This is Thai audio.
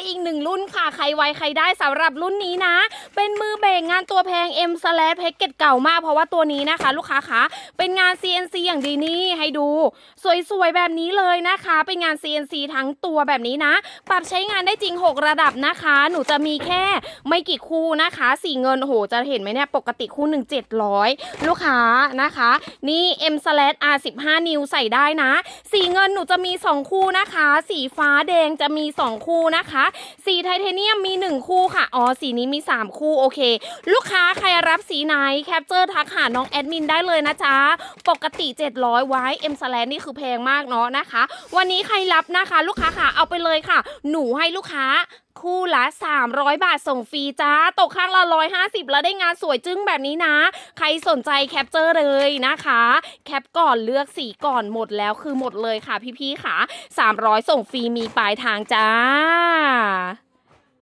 อีกหนึ่งรุ่นค่ะใครไวใครได้สำหรับรุ่นนี้นะเป็นมือเบรกงานตัวแพง M slash แพ็กเกจเก่ามากเพราะว่าตัวนี้นะคะลูกค้าคะเป็นงาน CNC อย่างดีนี่ให้ดูสวยๆแบบนี้เลยนะคะเป็นงาน CNC ทั้งตัวแบบนี้นะปรับใช้งานได้จริง6ระดับนะคะหนูจะมีแค่ไม่กี่คู่นะคะสีเงินโอ้โหจะเห็นไหมเนี่ยปกติคู่1 700ลูกค้านะคะนี่ M slash R 15นิ้วใส่ได้นะสีเงินหนูจะมี2คู่นะคะสีฟ้าแดงจะมี2คู่นะคะสีไทเทเนียมมี1คู่ค่ะอ๋อสีนี้มี3คู่โอเคลูกค้าใครรับสีไหนแคปเจอร์ทักหาน้องแอดมินได้เลยนะจ๊ะปกติ700ไว้ M slash นี่คือแพงมากเนาะนะคะวันนี้ใครรับนะคะลูกค้าค่ะเอาไปเลยค่ะหนูให้ลูกค้าคู่ละ300 บาทส่งฟรีจ้าตกข้างละ150แล้วได้งานสวยจึ้งแบบนี้นะใครสนใจแคปเจอร์เลยนะคะแคปก่อนเลือกสีก่อนหมดแล้วคือหมดเลยค่ะพี่ๆค่ะ300ส่งฟรีมีปลายทางจ้า